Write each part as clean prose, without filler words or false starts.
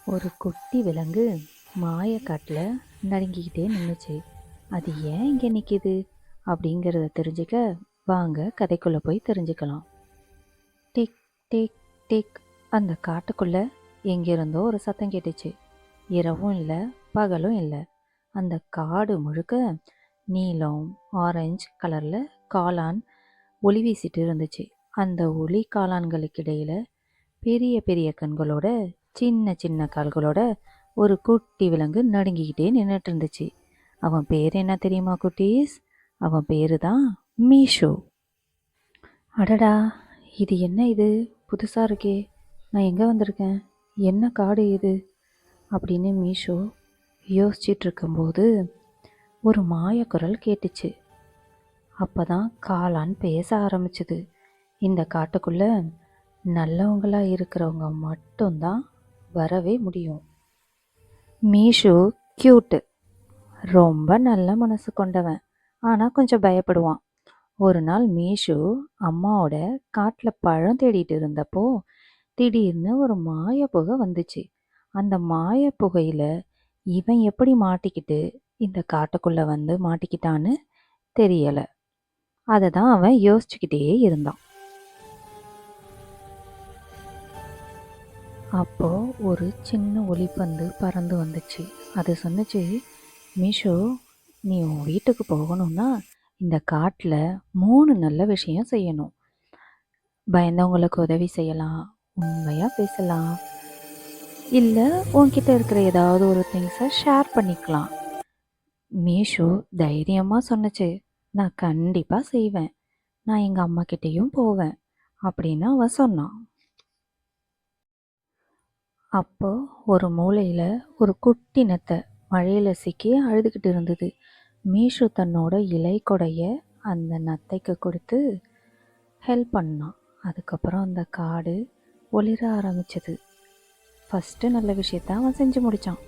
ஒரு குட்டி விலங்கு மாயக்காட்டில் நடுங்கிக்கிட்டே நின்றுச்சு. அது ஏன் இங்கே நிற்கிது அப்படிங்கிறத தெரிஞ்சுக்க வாங்க கதைக்குள்ளே போய் தெரிஞ்சுக்கலாம். Tick tick tick. அந்த காட்டுக்குள்ளே எங்கிருந்தோ ஒரு சத்தம் கேட்டுச்சு. இரவும் இல்லை, பகலும் இல்லை. அந்த காடு முழுக்க நீலம் ஆரஞ்சு கலரில் காளான் ஒளி வீசிட்டு இருந்துச்சு. அந்த ஒளி காளான்களுக்கு இடையில பெரிய பெரிய கண்களோட சின்ன சின்ன கால்களோட ஒரு குட்டி விலங்கு நடுங்கிக்கிட்டே நின்றுட்டு இருந்துச்சு. அவன் பேர் என்ன தெரியுமா குட்டீஸ்? அவன் பேரு தான் மீஷோ. அடடா, இது என்ன இது புதுசாக இருக்கே, நான் எங்கே வந்திருக்கேன், என்ன காடு இது அப்படின்னு மீஷோ யோசிச்சிட்டு இருக்கும்போது ஒரு மாயக்குரல் கேட்டுச்சு. அப்போதான் காளான் பேச ஆரம்பிச்சுது. இந்த காட்டுக்குள்ள நல்லவங்களா இருக்கிறவங்க மட்டும்தான் வரவே முடியும். மீஷு கியூட்டு, ரொம்ப நல்ல மனசு கொண்டவன். ஆனால் கொஞ்சம் பயப்படுவான். ஒரு நாள் மீஷு அம்மாவோட காட்டில் பழம் தேடிட்டு இருந்தப்போ திடீர்னு ஒரு மாய புகை வந்துச்சு. அந்த மாய புகையில் இவன் எப்படி மாட்டிக்கிட்டு இந்த காட்டுக்குள்ளே வந்து மாட்டிக்கிட்டான்னு தெரியலை. அதை தான் அவன் யோசிச்சுக்கிட்டே இருந்தான். அப்போது ஒரு சின்ன ஒளிப்பந்து பறந்து வந்துச்சு. அது சொன்னிச்சு, மீஷோ, நீ உன் வீட்டுக்கு போகணும்னா இந்த காட்டில் 3 நல்ல விஷயம் செய்யணும். பயந்தவங்களுக்கு உதவி செய்யலாம், உண்மையாக பேசலாம், இல்லை உன்கிட்ட இருக்கிற ஏதாவது ஒரு திங்ஸை ஷேர் பண்ணிக்கலாம். மீஷோ தைரியமாக சொன்னிச்சு, நான் கண்டிப்பாக செய்வேன், நான் எங்கள் அம்மா கிட்டேயும் போவேன் அப்படின்னு அவன் சொன்னான். அப்போ ஒரு மூலையில் ஒரு குட்டி நத்தை மழையில் சிக்கி அழுதுகிட்டு இருந்தது. மீஷு தன்னோட இலை கொடைய அந்த நத்தைக்கு கொடுத்து ஹெல்ப் பண்ணான். அதுக்கப்புறம் அந்த காடு ஒளிர ஆரம்பிச்சது. ஃபஸ்ட்டு நல்ல விஷயத்த அவன் செஞ்சு முடித்தான்.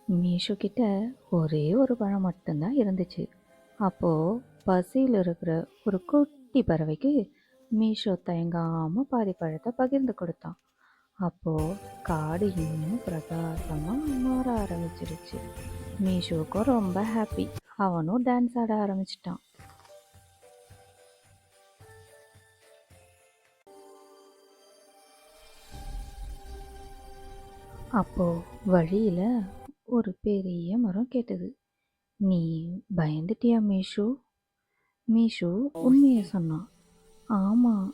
மீஷு கிட்ட ஒரே ஒரு பழம் மட்டும்தான் இருந்துச்சு. அப்போது பசியில் இருக்கிற ஒரு குட்டி பறவைக்கு மீஷோ தயங்காமல் பாதி பழத்தை பகிர்ந்து கொடுத்தான். அப்போது காடு இன்னும் பிரகாசமாக மாற ஆரம்பிச்சிருச்சு. மீஷோவுக்கும் ரொம்ப ஹாப்பி. அவனும் டான்ஸ் ஆட ஆரம்பிச்சிட்டான். அப்போது வழியில் ஒரு பெரிய மரம் கேட்டது. நீ பயந்துட்டியா மீஷு? மீஷு உண்மையை சொன்னான். ஆமாம்,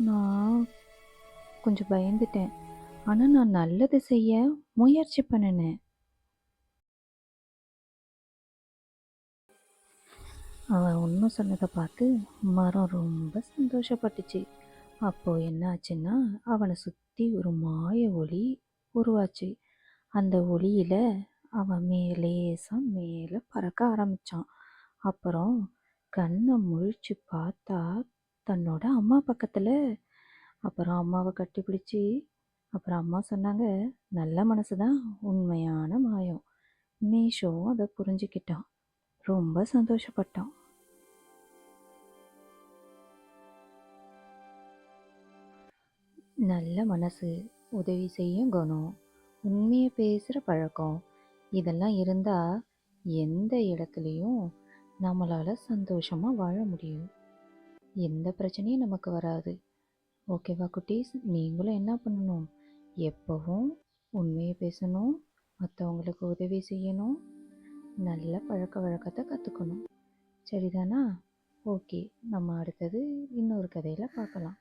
நான் கொஞ்சம் பயந்துட்டேன், ஆனால் நான் நல்லது செய்ய முயற்சி பண்ணினேன். அவன் உண்மை சொன்னதை பார்த்து மரம் ரொம்ப சந்தோஷப்பட்டுச்சு. அப்போது என்ன ஆச்சுன்னா, அவனை சுற்றி ஒரு மாய ஒளி உருவாச்சு. அந்த ஒளியில் அவன் மேலே பறக்க ஆரம்பித்தான். அப்புறம் கண்ணை முழிச்சு பார்த்தா தன்னோட அம்மா பக்கத்தில். அப்புறம் அம்மாவை கட்டிப்பிடிச்சி அப்புறம் அம்மா சொன்னாங்க, நல்ல மனசு தான் உண்மையான மாயம். மீஷோவும் அதை புரிஞ்சுக்கிட்டான். ரொம்ப சந்தோஷப்பட்டான். நல்ல மனசு, உதவி செய்யும் குணம், உண்மையை பேசுகிற பழக்கம், இதெல்லாம் இருந்தால் எந்த இடத்துலையும் நம்மளால் சந்தோஷமாக வாழ முடியும். எந்த பிரச்சனையும் நமக்கு வராது. ஓகேவா குட்டீஸ்? நீங்களும் என்ன பண்ணணும், எப்போவும் உண்மையை பேசணும், மற்றவங்களுக்கு உதவி செய்யணும், நல்ல பழக்க வழக்கத்தை கற்றுக்கணும். சரிதானா? ஓகே, நம்ம அடுத்தது இன்னொரு கதையில் பார்க்கலாம்.